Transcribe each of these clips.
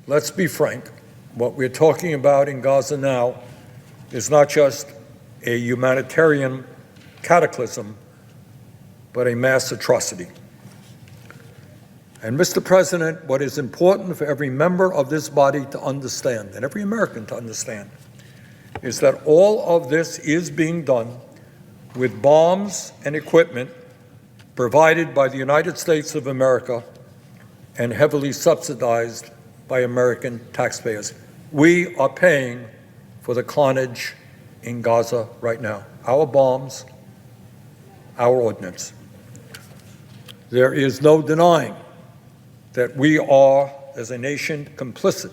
let's be frank, what we're talking about in Gaza now is not just a humanitarian cataclysm, but a mass atrocity. And Mr. President, what is important for every member of this body to understand, and every American to understand, is that all of this is being done with bombs and equipment provided by the United States of America and heavily subsidized by American taxpayers. We are paying for the carnage in Gaza right now. Our bombs, our ordnance. There is no denying that we are, as a nation, complicit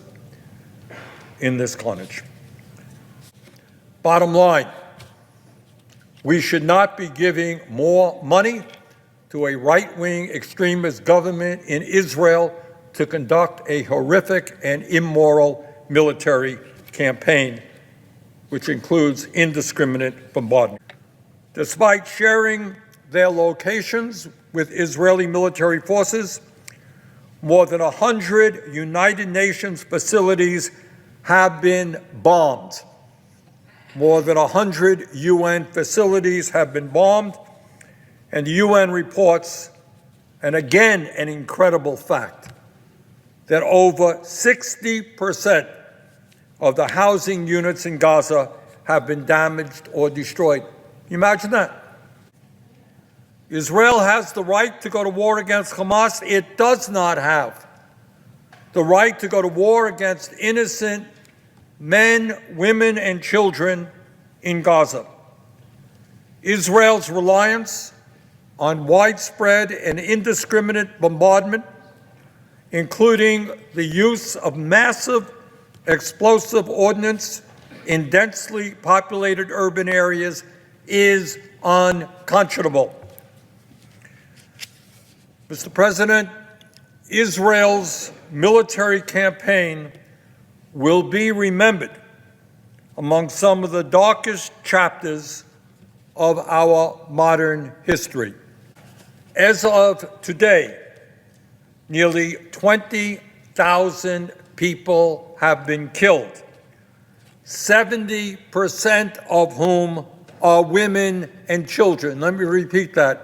in this carnage. Bottom line, we should not be giving more money to a right-wing extremist government in Israel to conduct a horrific and immoral military campaign, which includes indiscriminate bombardment. Despite sharing their locations with Israeli military forces, more than 100 United Nations facilities have been bombed. More than 100 UN facilities have been bombed, and the UN reports, and again an incredible fact, that over 60% of the housing units in Gaza have been damaged or destroyed. Can you imagine that? Israel has the right to go to war against Hamas. It does not have the right to go to war against innocent men, women, and children in Gaza. Israel's reliance on widespread and indiscriminate bombardment, including the use of massive explosive ordnance in densely populated urban areas, is unconscionable. Mr. President, Israel's military campaign will be remembered among some of the darkest chapters of our modern history. As of today, nearly 20,000 people have been killed, 70% of whom are women and children. Let me repeat that.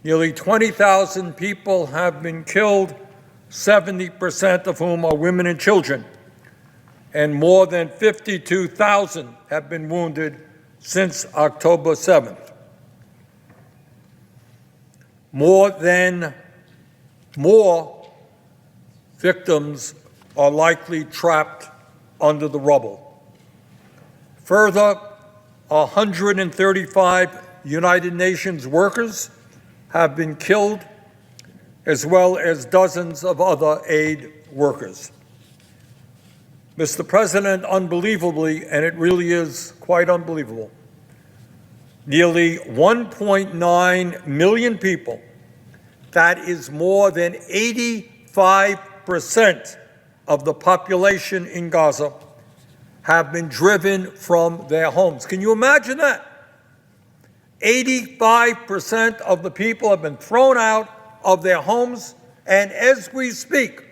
Nearly 20,000 people have been killed, 70% of whom are women and children, and more than 52,000 have been wounded since October 7th. More victims are likely trapped under the rubble. Further, 135 United Nations workers have been killed, as well as dozens of other aid workers. Mr. President, unbelievably, and it really is quite unbelievable, nearly 1.9 million people, that is more than 85% of the population in Gaza, have been driven from their homes. Can you imagine that? 85% of the people have been thrown out of their homes, and as we speak,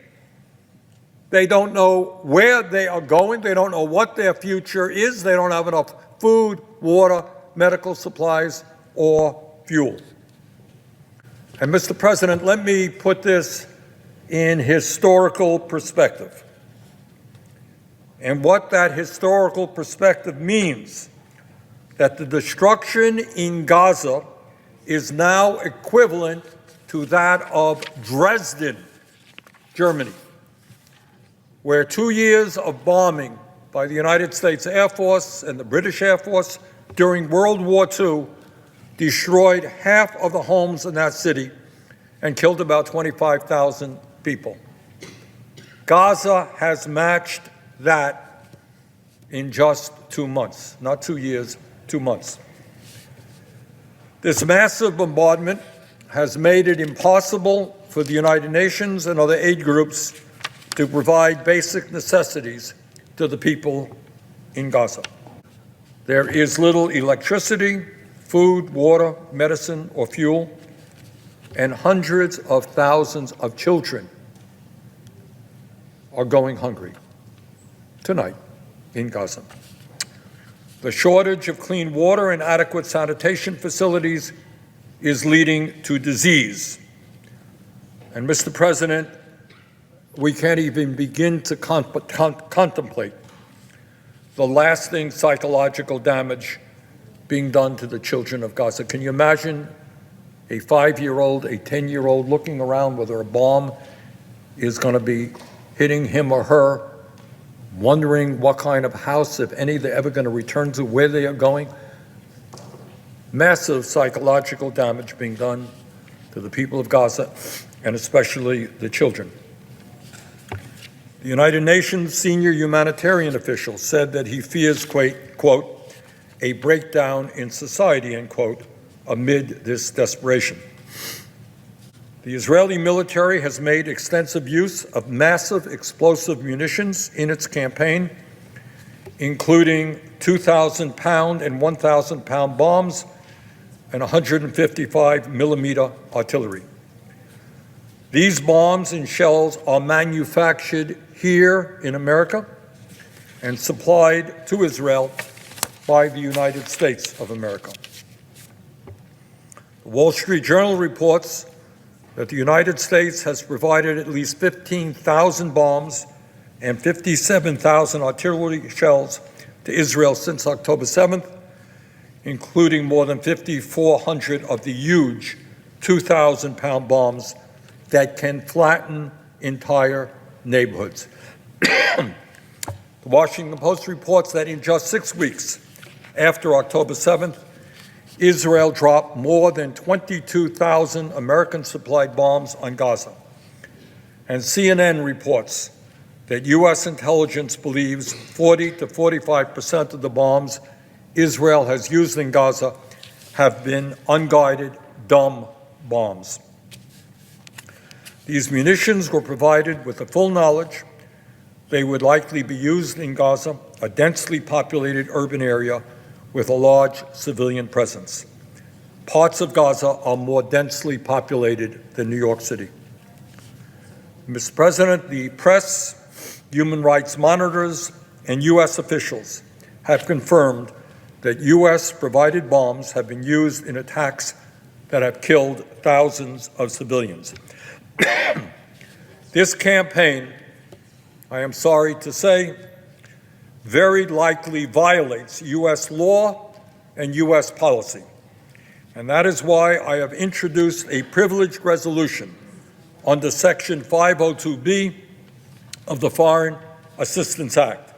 they don't know where they are going. They don't know what their future is. They don't have enough food, water, medical supplies, or fuel. And Mr. President, let me put this in historical perspective. And what that historical perspective means, that the destruction in Gaza is now equivalent to that of Dresden, Germany, where 2 years of bombing by the United States Air Force and the British Air Force during World War II destroyed half of the homes in that city and killed about 25,000 people. Gaza has matched that in just 2 months, not 2 years, 2 months. This massive bombardment has made it impossible for the United Nations and other aid groups to provide basic necessities to the people in Gaza. There is little electricity, food, water, medicine, or fuel, and hundreds of thousands of children are going hungry tonight in Gaza. The shortage of clean water and adequate sanitation facilities is leading to disease. And, Mr. President, we can't even begin to contemplate the lasting psychological damage being done to the children of Gaza. Can you imagine a 5-year-old, a 10-year-old looking around whether a bomb is going to be hitting him or her, wondering what kind of house, if any, they're ever going to return to, where they are going? Massive psychological damage being done to the people of Gaza, and especially the children. The United Nations senior humanitarian official said that he fears, quote, a breakdown in society, end quote, amid this desperation. The Israeli military has made extensive use of massive explosive munitions in its campaign, including 2,000-pound and 1,000-pound bombs and 155-millimeter artillery. These bombs and shells are manufactured here in America and supplied to Israel by the United States of America. The Wall Street Journal reports that the United States has provided at least 15,000 bombs and 57,000 artillery shells to Israel since October 7th, including more than 5,400 of the huge 2,000-pound bombs that can flatten entire neighborhoods. The Washington Post reports that in just 6 weeks after October 7th, Israel dropped more than 22,000 American-supplied bombs on Gaza. And CNN reports that U.S. intelligence believes 40 to 45% of the bombs Israel has used in Gaza have been unguided, dumb bombs. These munitions were provided with the full knowledge they would likely be used in Gaza, a densely populated urban area with a large civilian presence. Parts of Gaza are more densely populated than New York City. Mr. President, the press, human rights monitors, and U.S. officials have confirmed that U.S.-provided bombs have been used in attacks that have killed thousands of civilians. This campaign, I am sorry to say, very likely violates U.S. law and U.S. policy. And that is why I have introduced a privileged resolution under Section 502B of the Foreign Assistance Act.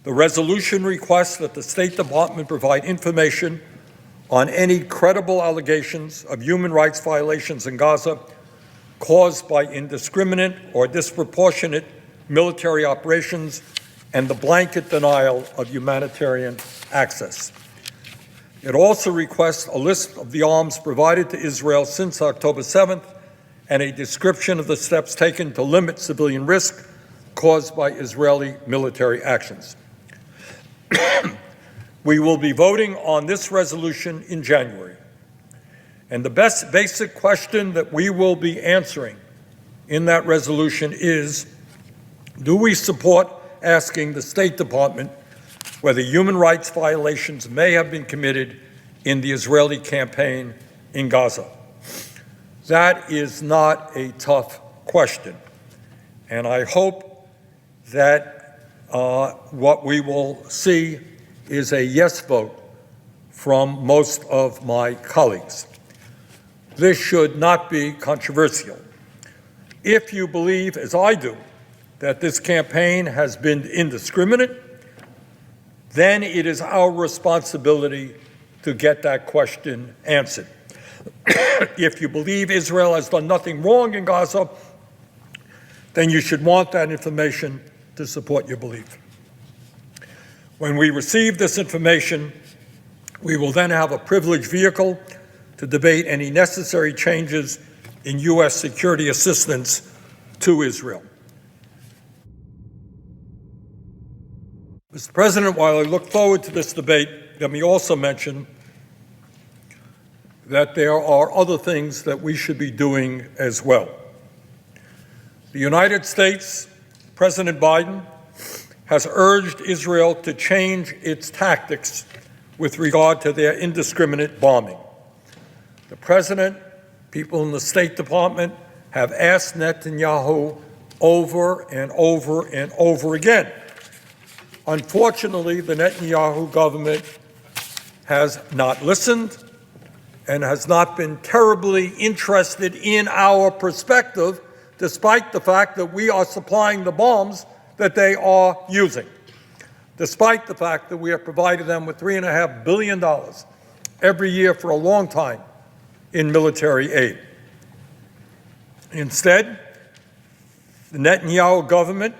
The resolution requests that the State Department provide information on any credible allegations of human rights violations in Gaza caused by indiscriminate or disproportionate military operations and the blanket denial of humanitarian access. It also requests a list of the arms provided to Israel since October 7th and a description of the steps taken to limit civilian risk caused by Israeli military actions. We will be voting on this resolution in January. And the basic question that we will be answering in that resolution is, do we support asking the State Department whether human rights violations may have been committed in the Israeli campaign in Gaza? That is not a tough question. And I hope that what we will see is a yes vote from most of my colleagues. This should not be controversial. If you believe, as I do, that this campaign has been indiscriminate, then it is our responsibility to get that question answered. If you believe Israel has done nothing wrong in Gaza, then you should want that information to support your belief. When we receive this information, we will then have a privileged vehicle to debate any necessary changes in U.S. security assistance to Israel. Mr. President, while I look forward to this debate, let me also mention that there are other things that we should be doing as well. The United States President Biden has urged Israel to change its tactics with regard to their indiscriminate bombing. The President, people in the State Department have asked Netanyahu over and over and over again. Unfortunately, the Netanyahu government has not listened and has not been terribly interested in our perspective, despite the fact that we are supplying the bombs that they are using, despite the fact that we have provided them with $3.5 billion every year for a long time in military aid. Instead, the Netanyahu government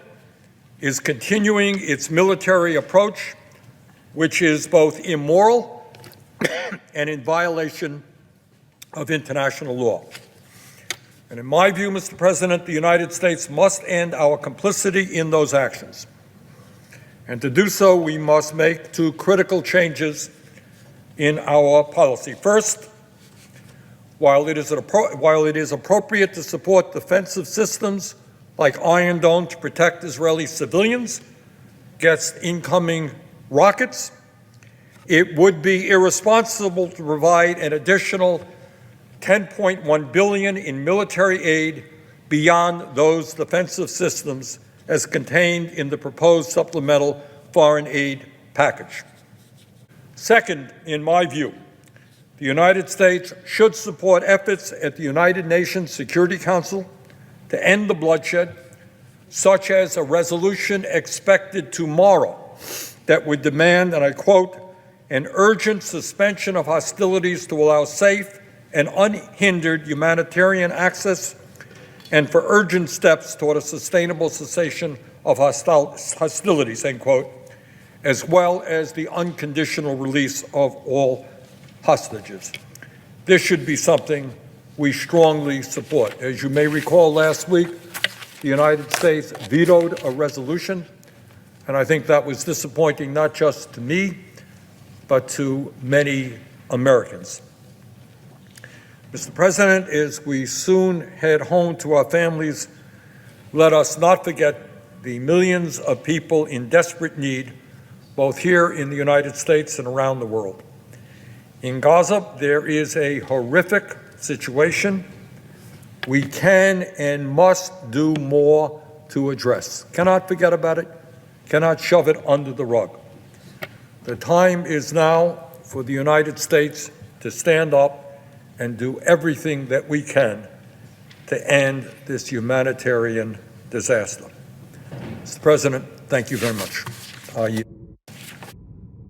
is continuing its military approach, which is both immoral and in violation of international law. And in my view, Mr. President, the United States must end our complicity in those actions. And to do so, we must make two critical changes in our policy. First, while it is appropriate to support defensive systems like Iron Dome to protect Israeli civilians against incoming rockets, it would be irresponsible to provide an additional $10.1 billion in military aid beyond those defensive systems as contained in the proposed supplemental foreign aid package. Second, in my view, the United States should support efforts at the United Nations Security Council to end the bloodshed, such as a resolution expected tomorrow that would demand, and I quote, an urgent suspension of hostilities to allow safe and unhindered humanitarian access, and for urgent steps toward a sustainable cessation of hostilities, end quote, as well as the unconditional release of all hostages. This should be something we strongly support. As you may recall, last week, the United States vetoed a resolution, and I think that was disappointing not just to me, but to many Americans. Mr. President, as we soon head home to our families, let us not forget the millions of people in desperate need, both here in the United States and around the world. In Gaza, there is a horrific situation we can and must do more to address. Cannot forget about it, cannot shove it under the rug. The time is now for the United States to stand up and do everything that we can to end this humanitarian disaster. Mr. President, thank you very much.